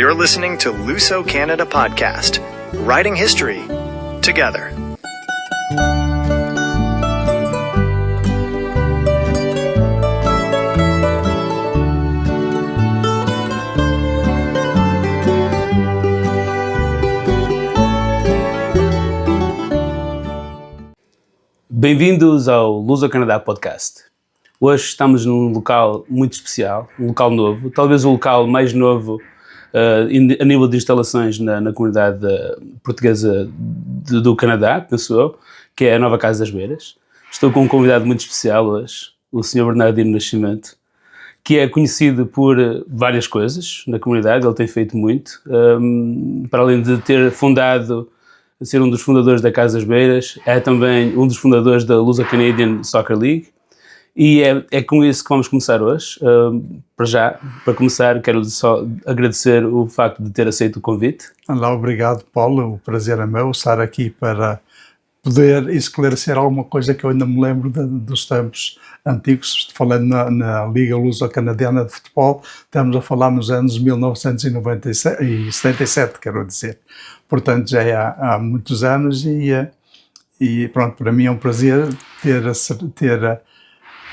You're listening to Luso Canada Podcast, writing history together. Bem-vindos ao Luso Canada Podcast. Hoje estamos num local muito especial, um local novo, talvez o local mais novo a nível de instalações na comunidade portuguesa do Canadá, penso eu, que é a Nova Casa das Beiras. Estou com um convidado muito especial hoje, o Sr. Bernardino Nascimento, que é conhecido por várias coisas na comunidade, ele tem feito muito, para além de ter fundado, ser um dos fundadores da Casa das Beiras, é também um dos fundadores da Luso Canadian Soccer League, e é com isso que vamos começar hoje. Para começar, quero só agradecer o facto de ter aceito o convite. Olá, obrigado, Paulo. O prazer é meu estar aqui para poder esclarecer alguma coisa que eu ainda me lembro dos tempos antigos. Falando na Liga Luso-Canadiana de Futebol, estamos a falar nos anos 1977, quero dizer. Portanto, já é há muitos anos e pronto, para mim é um prazer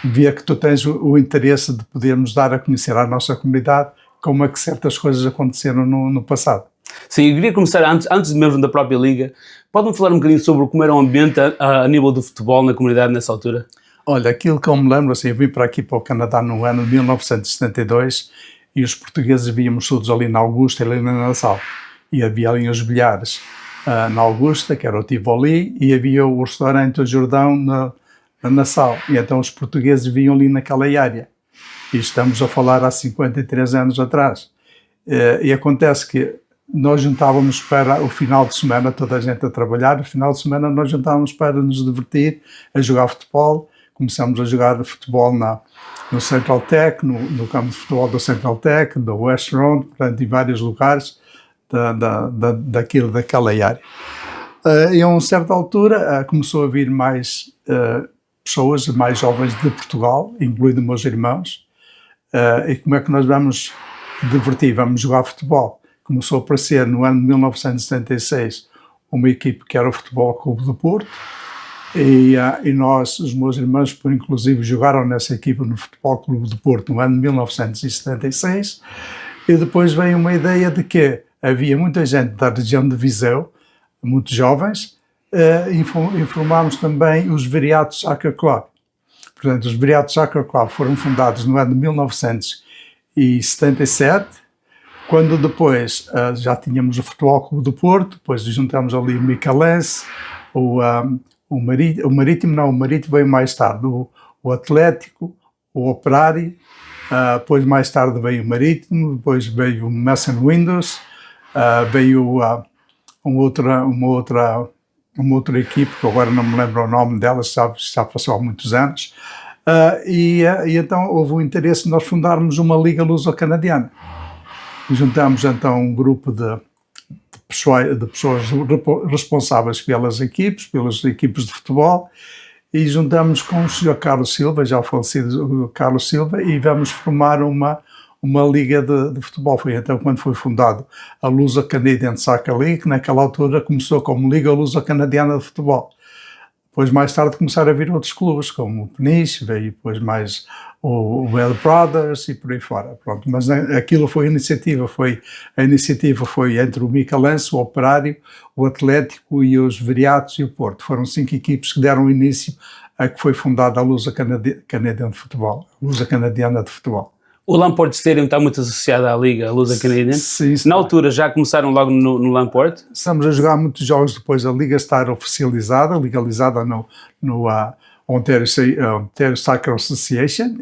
ver que tu tens o interesse de podermos dar a conhecer à nossa comunidade como é que certas coisas aconteceram no passado. Sim, eu queria começar antes mesmo da própria Liga. Pode-me falar um bocadinho sobre como era o ambiente a nível do futebol na comunidade nessa altura? Olha, aquilo que eu me lembro, assim, eu vim para aqui para o Canadá no ano de 1972 e os portugueses víamos todos ali na Augusta e ali na Nassau. E havia ali os bilhares na Augusta, que era o Tivoli, e havia o restaurante O Jordão na Nassau, e então os portugueses vinham ali naquela área, e estamos a falar há 53 anos atrás, e acontece que nós juntávamos para o final de semana, toda a gente a trabalhar, o final de semana nós juntávamos para nos divertir, a jogar futebol. Começamos a jogar futebol no Central Tech, no campo de futebol do Central Tech, do West Round, portanto, em vários lugares daquela área. E a uma certa altura começou a vir mais pessoas mais jovens de Portugal, incluindo meus irmãos, e como é que nós vamos divertir, vamos jogar futebol. Começou a aparecer no ano de 1976 uma equipe que era o Futebol Clube do Porto, e nós, os meus irmãos, por inclusive, jogaram nessa equipe no Futebol Clube do Porto no ano de 1976, e depois veio uma ideia de que havia muita gente da região de Viseu, muitos jovens. Informámos também os Viriato Soccer Club. Portanto, os Viriato Soccer Club foram fundados no ano de 1977, quando depois já tínhamos o Futebol Clube do Porto, depois juntamos ali o Micalense, o Marítimo veio mais tarde, o Atlético, o Operário, depois mais tarde veio o Marítimo, depois veio o Mason Windows, veio uma outra equipe, que agora não me lembro o nome dela, já passou há muitos anos, e então houve o interesse de nós fundarmos uma Liga Luso-Canadiana. Juntamos então um grupo de pessoas responsáveis pelas equipes de futebol, e juntamos com o Sr. Carlos Silva, já falecido Carlos Silva, e vamos formar uma liga de futebol. Foi então quando foi fundado a Luso Canadian Soccer League, que naquela altura começou como Liga Luso-Canadiana de Futebol. Depois, mais tarde, começaram a vir outros clubes, como o Peniche, veio depois mais o Bell Brothers e por aí fora. Pronto, mas aquilo foi a iniciativa foi entre o Micalense, o Operário, o Atlético e os Viriatos e o Porto. Foram 5 equipes que deram início a que foi fundada a Luso Canadian de Futebol, a Luso Canadiana de Futebol. O Lamport Stadium está muito associado à Liga Luso Canadian. Sim. Na altura já começaram logo no Lamport? Estamos a jogar muitos jogos depois da Liga estar legalizada no Ontario Soccer Association.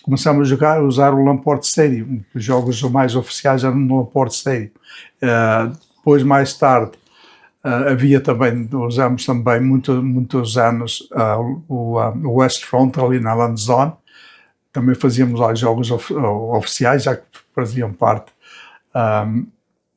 Começamos a usar o Lamport Stadium. Os jogos mais oficiais eram no Lamport Stadium. Depois, mais tarde, usamos também muitos anos o West Front ali na Land Zone. Também fazíamos lá jogos oficiais, já que faziam parte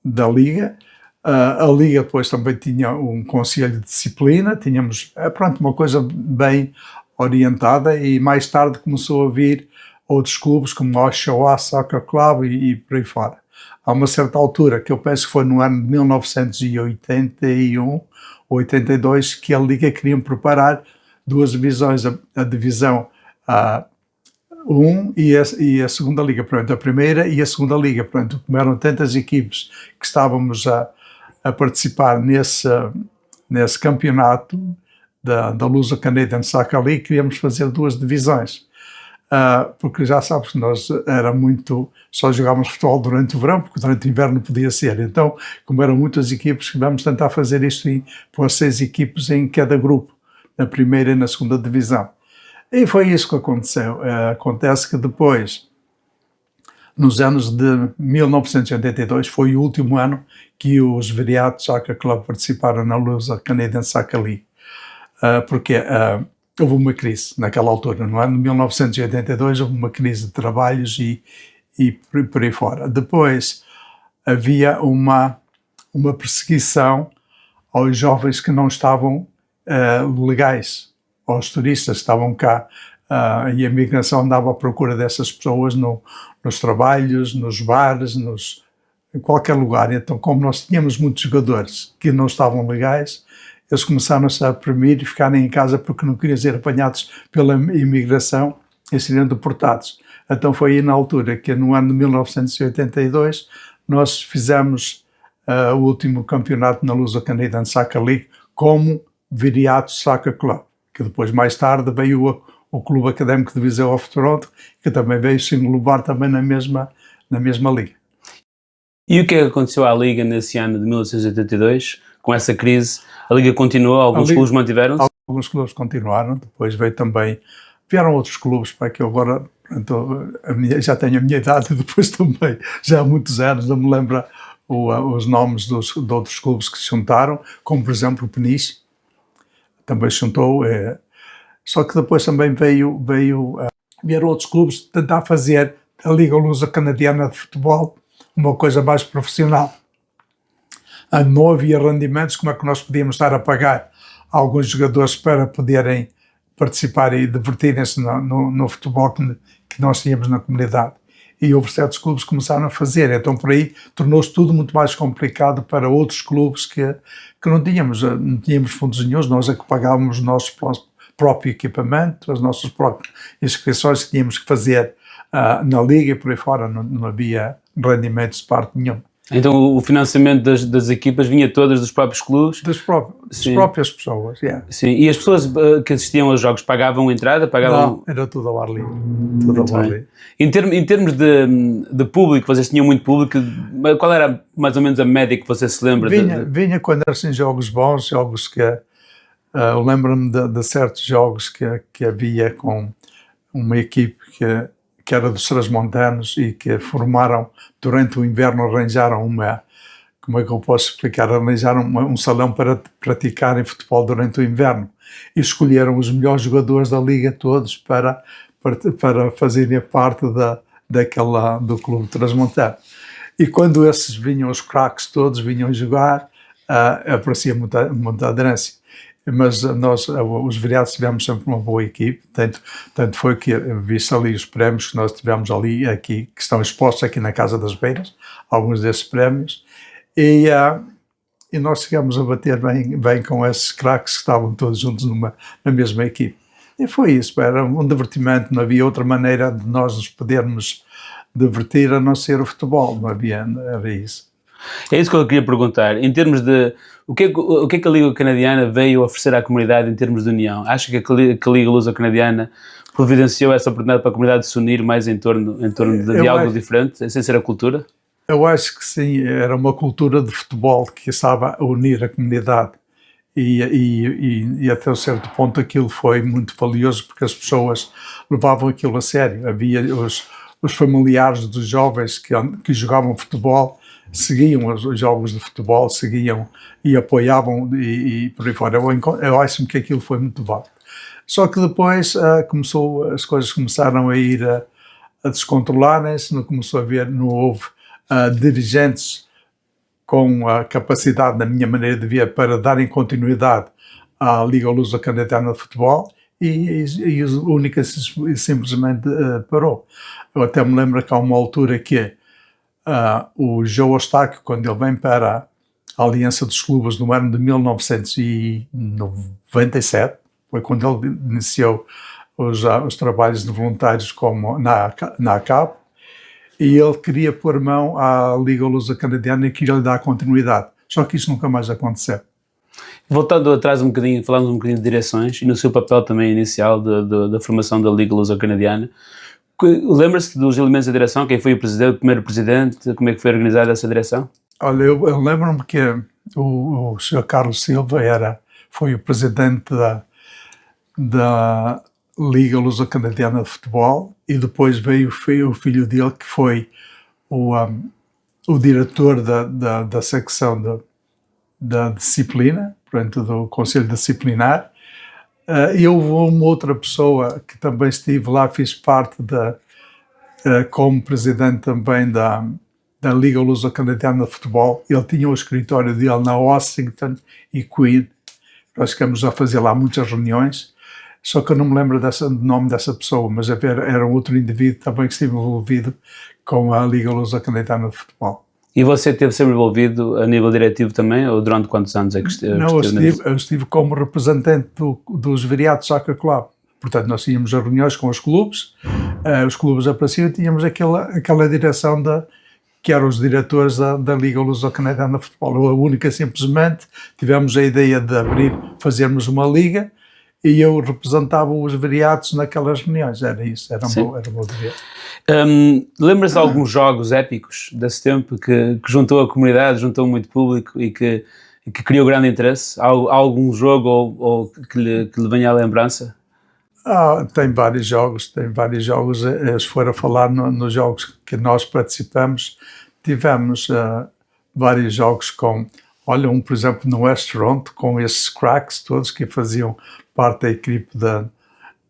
da Liga. A Liga depois também tinha um conselho de disciplina, tínhamos uma coisa bem orientada, e mais tarde começou a vir outros clubes como o Oshawa Soccer Club e por aí fora. há uma certa altura, que eu penso que foi no ano de 1981 ou 82, que a Liga queria preparar duas divisões, a divisão 1 e a segunda Liga, portanto, a primeira e a segunda Liga. Portanto, como eram tantas equipes que estávamos a participar nesse campeonato da Luso Canadian Soccer League, queríamos fazer duas divisões. Porque já sabes que nós só jogávamos futebol durante o verão, porque durante o inverno não podia ser. Então, como eram muitas equipes, vamos tentar fazer isto por 6 equipes em cada grupo, na primeira e na segunda divisão. E foi isso que aconteceu. Acontece que depois, nos anos de 1982, foi o último ano que os Viriato Soccer Club participaram na Luso Canadian Soccer League. Porque houve uma crise naquela altura, no ano de 1982 houve uma crise de trabalhos e por aí fora. Depois havia uma perseguição aos jovens que não estavam legais, aos turistas que estavam cá, e a migração andava à procura dessas pessoas nos trabalhos, nos bares, em qualquer lugar. Então, como nós tínhamos muitos jogadores que não estavam legais, eles começaram-se a oprimir e ficarem em casa porque não queriam ser apanhados pela imigração e seriam deportados. Então foi aí na altura que, no ano de 1982, nós fizemos o último campeonato na Luso Canadian Soccer League como Viriato Soccer Club, que depois, mais tarde, veio o Clube Académico de Viseu of Toronto, que também veio se englobar também na mesma liga. E o que aconteceu à Liga nesse ano de 1982? Com essa crise, a Liga continuou? Alguns clubes mantiveram-se? Alguns clubes continuaram, depois vieram outros clubes, para que eu agora já tenho a minha idade, e depois também, já há muitos anos, não me lembro os nomes de outros clubes que se juntaram, como por exemplo o Peniche, também se juntou, só que depois também vieram outros clubes tentar fazer a Liga Luso Canadiana de Futebol uma coisa mais profissional. Não havia rendimentos, como é que nós podíamos estar a pagar alguns jogadores para poderem participar e divertirem-se no futebol que nós tínhamos na comunidade. E houve certos clubes que começaram a fazer, então por aí tornou-se tudo muito mais complicado para outros clubes que não tínhamos fundos nenhums, nós é que pagávamos o nosso próprio equipamento, as nossas próprias inscrições que tínhamos que fazer na Liga e por aí fora, não havia rendimentos de parte nenhuma. Então o financiamento das equipas vinha todas dos próprios clubes? Das próprias pessoas, yeah. Sim, e as pessoas que assistiam aos jogos pagavam entrada? Não, era tudo ao ar livre. Tudo ao ar livre. Em termos de público, vocês tinham muito público, qual era mais ou menos a média que você se lembra? Vinha quando eram assim, jogos bons, jogos que... eu lembro-me de certos jogos que havia com uma equipe que era dos Transmontanos e que formaram, durante o inverno, arranjaram como é que eu posso explicar, arranjaram um salão para praticarem futebol durante o inverno e escolheram os melhores jogadores da liga todos para fazerem parte do clube Transmontano. E quando esses vinham, os craques todos vinham jogar, aparecia muita aderência. Mas nós, os Viriatos, tivemos sempre uma boa equipe, tanto foi que vi-se ali os prémios que nós tivemos aqui, que estão expostos aqui na Casa das Beiras, alguns desses prémios, e nós chegamos a bater bem com esses craques que estavam todos juntos na mesma equipe. E foi isso, era um divertimento, não havia outra maneira de nós nos podermos divertir a não ser o futebol, era isso. É isso que eu queria perguntar, em termos de o que é que a Liga Canadiana veio oferecer à comunidade em termos de união? Acha que a Liga Luso Canadiana providenciou essa oportunidade para a comunidade de se unir mais em torno de algo diferente, sem ser a cultura? Eu acho que sim, era uma cultura de futebol que estava a unir a comunidade e até um certo ponto aquilo foi muito valioso porque as pessoas levavam aquilo a sério. Havia os familiares dos jovens que jogavam futebol, seguiam os jogos de futebol, seguiam e apoiavam e por aí fora. Eu acho que aquilo foi muito válido. Só que depois as coisas começaram a ir a descontrolarem-se, não houve dirigentes com a capacidade, na minha maneira de ver, para darem continuidade à Liga Luso Canadiana de Futebol e única simplesmente parou. Eu até me lembro que há uma altura que o Joe Eustáquio, quando ele vem para a Aliança dos Clubes no ano de 1997, foi quando ele iniciou os trabalhos de voluntários como na ACAP, e ele queria pôr mão à Liga Luso-Canadiana e queria lhe dar continuidade. Só que isso nunca mais aconteceu. Voltando atrás um bocadinho, falamos um bocadinho de direções e no seu papel também inicial da formação da Liga Luso-Canadiana. Lembra-se dos elementos da direção? Quem foi o primeiro presidente? Como é que foi organizada essa direção? Olha, eu lembro-me que o Sr. Carlos Silva foi o presidente da Liga Luso-Canadiana de Futebol, e depois veio o filho dele, que foi o diretor da secção da disciplina, portanto, do Conselho Disciplinar. E houve uma outra pessoa que também estive lá, fiz parte como presidente também da Liga Luso-Canadiana de Futebol. Ele tinha o escritório dele na Washington e Queen. Nós ficamos a fazer lá muitas reuniões, só que eu não me lembro do nome dessa pessoa, mas era um outro indivíduo também que esteve envolvido com a Liga Luso-Canadiana de Futebol. E você esteve sempre envolvido a nível diretivo também, ou durante quantos anos é que esteve? Não, eu estive como representante dos Viriato Soccer Club. Portanto, nós tínhamos as reuniões com os clubes apareciam, e tínhamos aquela direção que eram os diretores da Liga Luso-Canadiana de Futebol. A única, simplesmente, tivemos a ideia de fazermos uma liga, e eu representava os Viriatos naquelas reuniões. Era isso, era um bom dever. Lembra-se de alguns jogos épicos desse tempo que juntou a comunidade, juntou muito público e que criou grande interesse? Há algum jogo ou que lhe venha à lembrança? Tem vários jogos. Se for a falar nos jogos que nós participamos, tivemos vários jogos por exemplo, no West Toronto, com esses cracks todos que faziam parte da equipe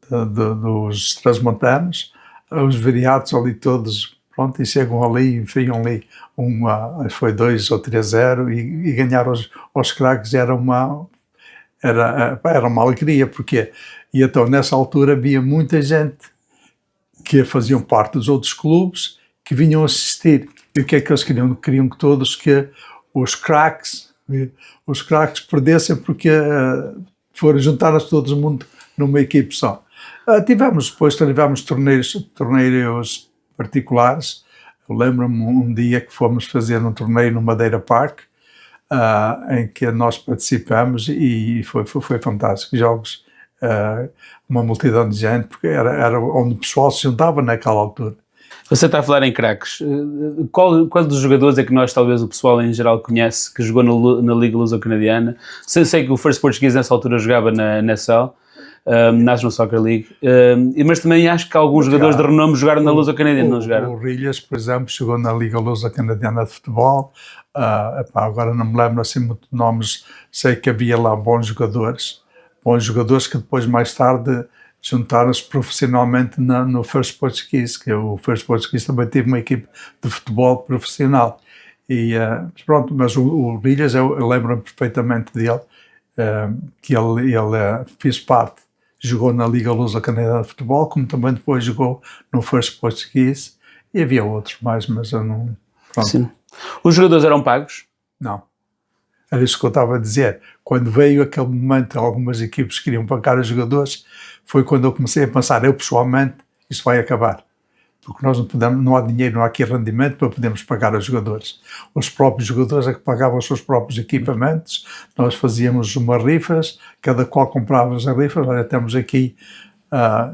dos Transmontanos, os Viriatos ali todos, pronto, e chegam ali e enfiam ali foi 2 ou 3-0 e ganhar os cracks era uma alegria, porque e então nessa altura havia muita gente que faziam parte dos outros clubes que vinham assistir. E o que é que eles queriam? Queriam que os cracks perdessem, porque juntaram-se todo mundo numa equipe só. Tivemos torneios particulares. Eu lembro-me um dia que fomos fazer um torneio no Madeira Park, em que nós participamos, e foi fantástico. Jogos, uma multidão de gente, porque era onde o pessoal se juntava naquela altura. Você está a falar em craques. Qual dos jogadores é que talvez o pessoal em geral conhece, que jogou na Liga Luso-Canadiana? Sei que o First Portuguese nessa altura jogava na NSL, National Soccer League, mas também acho que alguns jogadores de renome jogaram na Luso-Canadiana, não jogaram? O Rilhas, por exemplo, jogou na Liga Luso-Canadiana de Futebol. Agora não me lembro assim muito de nomes. Sei que havia lá bons jogadores que depois, mais tarde, juntaram-se profissionalmente no First Portuguese, que o First Portuguese também teve uma equipe de futebol profissional. Mas o Rilhas, eu lembro-me perfeitamente dele, que ele fez parte, jogou na Liga Luso-Canadiana de Futebol, como também depois jogou no First Portuguese, e havia outros mais, mas eu não... Pronto. Sim. Os jogadores eram pagos? Não. Era isso que eu estava a dizer. Quando veio aquele momento, algumas equipes queriam pagar os jogadores, foi quando eu comecei a pensar, eu pessoalmente, isto vai acabar. Porque nós não há dinheiro, não há aqui rendimento para podermos pagar os jogadores. Os próprios jogadores é que pagavam os seus próprios equipamentos, nós fazíamos umas rifas, cada qual comprava as rifas, olha, temos aqui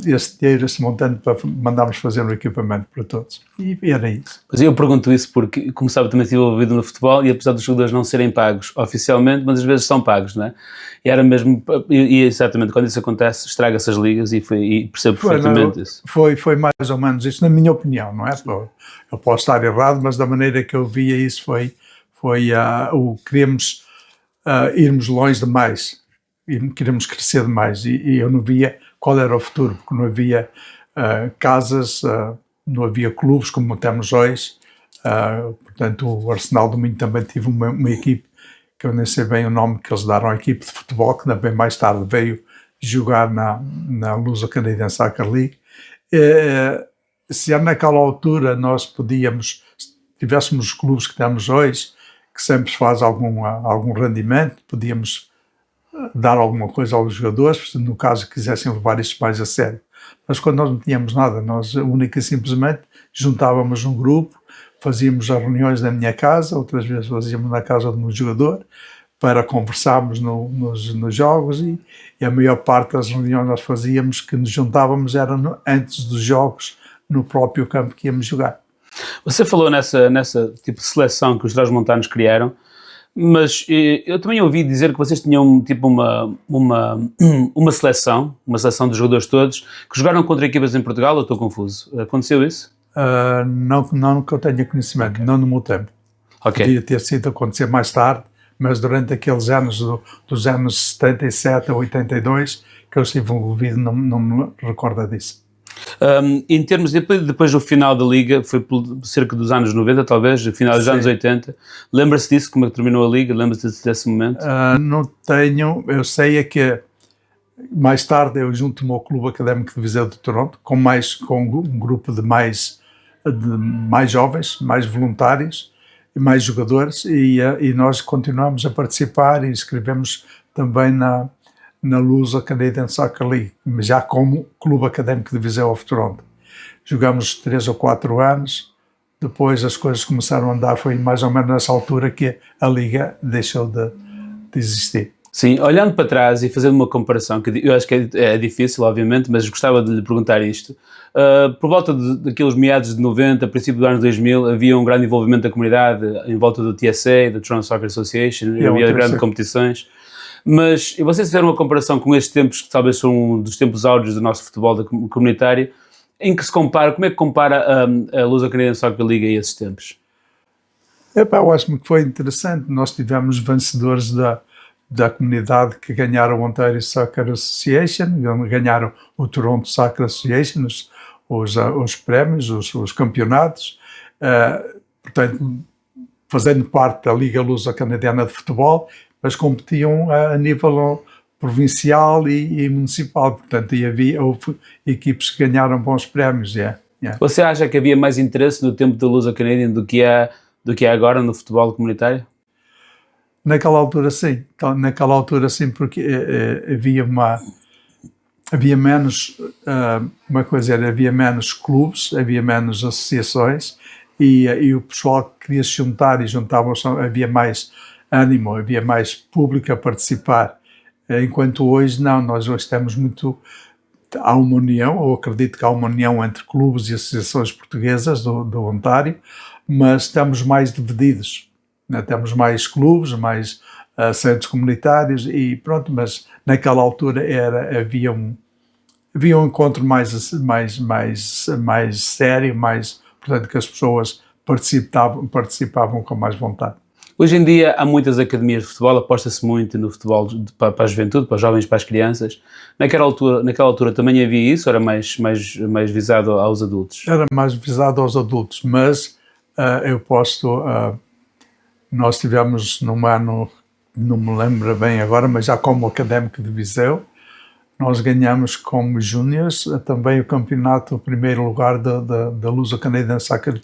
esse dinheiro, esse montante para mandarmos fazer um equipamento para todos. E era isso. Mas eu pergunto isso porque, como sabe, também estive envolvido no futebol, e apesar dos jogadores não serem pagos oficialmente, mas às vezes são pagos, não é? E era mesmo, e exatamente, quando isso acontece, estraga-se as ligas, e percebo perfeitamente isso. Foi mais ou menos isso, na minha opinião, não é? Eu posso estar errado, mas da maneira que eu via isso queríamos irmos longe demais, e queríamos crescer demais, e eu não via qual era o futuro, porque não havia casas, não havia clubes como temos hoje. Portanto, o Arsenal do Minho também teve uma equipe, que eu nem sei bem o nome que eles deram à equipe de futebol, que também mais tarde veio jogar na Luso-Canadian Soccer League. Se naquela altura nós podíamos tivéssemos os clubes que temos hoje, que sempre faz algum rendimento, podíamos dar alguma coisa aos jogadores, no caso quisessem levar isto mais a sério. Mas quando nós não tínhamos nada, nós única e simplesmente juntávamos um grupo, fazíamos as reuniões na minha casa, outras vezes fazíamos na casa de um jogador, para conversarmos nos jogos, e a maior parte das reuniões nós fazíamos, que nos juntávamos, era antes dos jogos, no próprio campo que íamos jogar. Você falou nessa tipo de seleção que os Trás-Montanos criaram, mas eu também ouvi dizer que vocês tinham tipo uma seleção dos jogadores todos, que jogaram contra equipas em Portugal, ou estou confuso? Aconteceu isso? Não que eu tenha conhecimento, não no meu tempo. Okay. Podia ter sido acontecer mais tarde, mas durante aqueles anos, dos anos 77 a 82, que eu estive envolvido, não me recordo disso. Em termos, depois do final da Liga, foi por cerca dos anos 90, talvez, final dos anos 80, lembra-se disso, como é que terminou a Liga? Lembra-se desse momento? Não tenho, eu sei é que mais tarde eu junto-me ao Clube Académico de Viseu de Toronto, com um grupo de mais jovens, mais voluntários, mais jogadores, e nós continuamos a participar e escrevemos também na Luso Canadian Soccer League, já como Clube Académico de Viseu of Toronto. Jogamos 3 ou 4 anos, depois as coisas começaram a andar, foi mais ou menos nessa altura que a Liga deixou de existir. Sim, olhando para trás e fazendo uma comparação, que eu acho que é difícil, obviamente, mas gostava de lhe perguntar isto. Por volta daqueles meados de 90, princípio do ano 2000, havia um grande envolvimento da comunidade em volta do TSA, do Toronto Soccer Association, havia grandes competições. Mas vocês fizeram uma comparação com estes tempos, que talvez são dos tempos áureos do nosso futebol comunitário, em que se compara, como é que compara a Luso Canadian Soccer League a esses tempos? Eu acho que foi interessante. Nós tivemos vencedores da comunidade que ganharam o Ontario Soccer Association, ganharam o Toronto Soccer Association, os prémios, os campeonatos, portanto, fazendo parte da Liga Luso-Canadiana de Futebol, mas competiam a nível provincial e municipal, portanto, houve equipes que ganharam bons prémios. Você acha que havia mais interesse no tempo da Luso-Canadian do que há agora no futebol comunitário? Naquela altura sim, porque havia menos, havia menos clubes, havia menos associações, e o pessoal queria se juntar e juntavam-se, havia mais ânimo, havia mais público a participar, enquanto hoje não, nós hoje temos há uma união, eu acredito que há uma união entre clubes e associações portuguesas do Ontário, mas estamos mais divididos. Temos mais clubes, mais centros comunitários e pronto, mas naquela altura havia um encontro mais sério, portanto que as pessoas participavam com mais vontade. Hoje em dia há muitas academias de futebol, aposta-se muito no futebol para a juventude, para os jovens, para as crianças. Naquela altura também havia isso, ou era mais visado aos adultos? Era mais visado aos adultos, mas nós tivemos num ano, não me lembro bem agora, mas já como Académico de Viseu, nós ganhamos como júniores também o campeonato, o primeiro lugar da Luso Canadian Soccer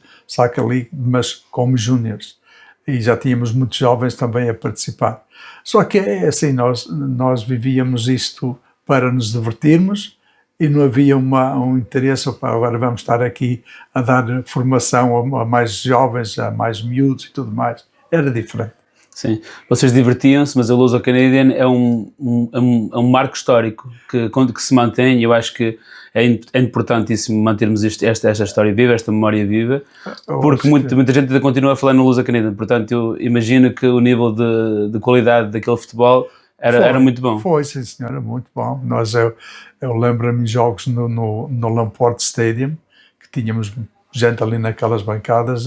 League, mas como júniores. E já tínhamos muitos jovens também a participar. Só que é assim, nós vivíamos isto para nos divertirmos e não havia um interesse, agora vamos estar aqui a dar formação a mais jovens, a mais miúdos e tudo mais. Era diferente. Sim, vocês divertiam-se, mas a Luso Canadian é um marco histórico que se mantém, e eu acho que é importantíssimo mantermos esta história viva, esta memória viva, porque muita gente ainda continua a falar no Luso Canadian, portanto eu imagino que o nível de qualidade daquele futebol era muito bom. Foi, sim senhora, muito bom. Eu lembro-me de jogos no Lamport Stadium, que tínhamos gente ali naquelas bancadas,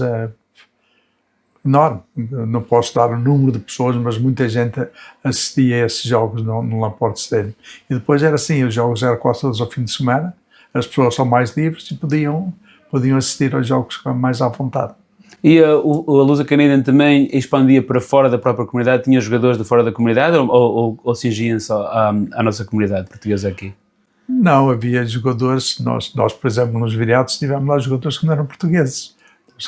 enorme. Não posso dar o número de pessoas, mas muita gente assistia a esses jogos no Lamport Stadium. E depois era assim, os jogos eram quase todos ao fim de semana, as pessoas são mais livres e podiam assistir aos jogos mais à vontade. E a Luso Canadian também expandia para fora da própria comunidade? Tinha jogadores de fora da comunidade ou cingiam-se à nossa comunidade portuguesa aqui? Não, havia jogadores, nós por exemplo, nos Viriatos tivemos lá jogadores que não eram portugueses.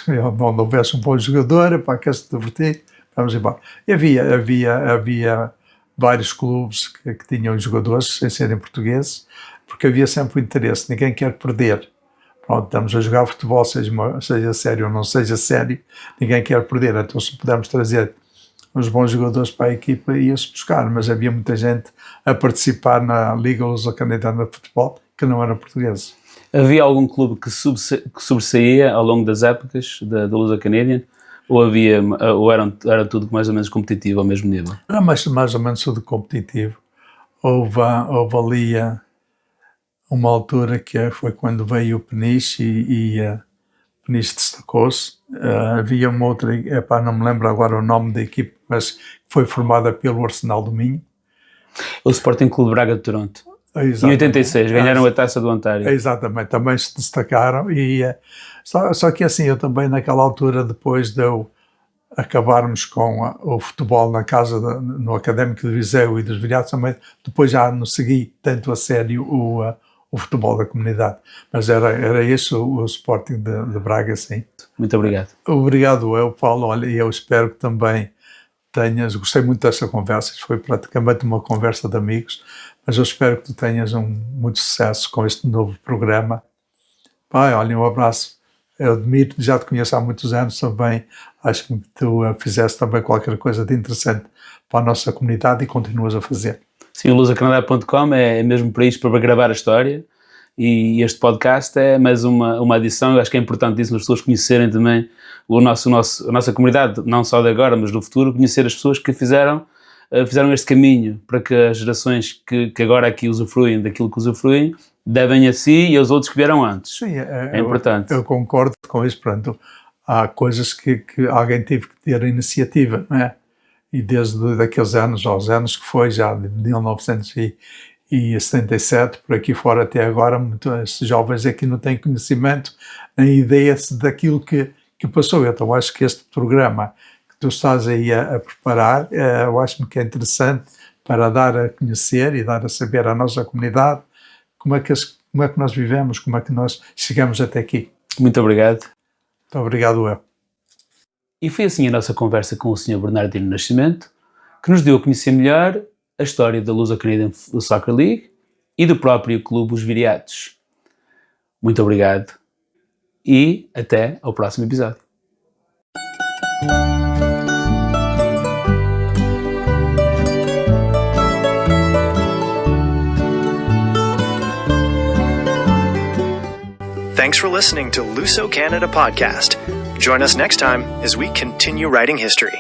onde houvesse um bom jogador, para quer se divertir, vamos embora. E havia vários clubes que tinham jogadores sem serem portugueses, porque havia sempre o interesse, ninguém quer perder. Pronto, estamos a jogar futebol, seja sério ou não seja sério, ninguém quer perder. Então, se pudermos trazer uns bons jogadores para a equipa, ia-se buscar, mas havia muita gente a participar na Liga Luso-Canadiana de Futebol que não era portuguesa. Havia algum clube que sobressaía ao longo das épocas da Luso-Canadian? Ou era tudo mais ou menos competitivo ao mesmo nível? Era mais ou menos tudo competitivo. Houve ali uma altura que foi quando veio o Peniche e o Peniche destacou-se. Havia uma outra, não me lembro agora o nome da equipe, mas foi formada pelo Arsenal do Minho. O Sporting Clube Braga de Toronto. Exatamente. Em 86, ganharam a Taça do Ontário. Exatamente, também se destacaram. Só que assim, eu também naquela altura, depois de eu acabarmos com o futebol na casa, no Académico de Viseu e dos Viriatos, também depois já não segui tanto a sério o futebol da comunidade. Mas era esse o Sporting de Braga, sim. Muito obrigado. Obrigado eu, Paulo. Olha, e eu espero que também gostei muito dessa conversa, foi praticamente uma conversa de amigos, mas eu espero que tu tenhas muito sucesso com este novo programa. Pai, olha, um abraço. Eu admiro, já te conheço há muitos anos também, acho que tu fizeste também qualquer coisa de interessante para a nossa comunidade e continuas a fazer. Sim, o lusocanadá.com é mesmo para isto, para gravar a história, e este podcast é mais uma adição. Eu acho que é importante isso, as pessoas conhecerem também a nossa comunidade, não só de agora, mas do futuro, conhecer as pessoas que fizeram este caminho para que as gerações que agora aqui usufruem daquilo que usufruem, devem a si e aos outros que vieram antes. Sim, é importante. Eu concordo com isso. Pronto, há coisas que alguém teve que ter a iniciativa, não é? E desde daqueles anos, aos anos que foi, já de 1977, por aqui fora até agora, muitos jovens aqui não têm conhecimento nem ideia daquilo que passou. Então acho que este programa que tu estás aí a preparar, eu acho que é interessante para dar a conhecer e dar a saber à nossa comunidade como é que nós vivemos, como é que nós chegamos até aqui. Muito obrigado. Muito obrigado, eu. E foi assim a nossa conversa com o Sr. Bernardino Nascimento, que nos deu a conhecer melhor a história da Luso-Canadian Soccer League e do próprio Clube Os Viriatos. Muito obrigado e até ao próximo episódio. Thanks for listening to Luso Canada Podcast. Join us next time as we continue writing history.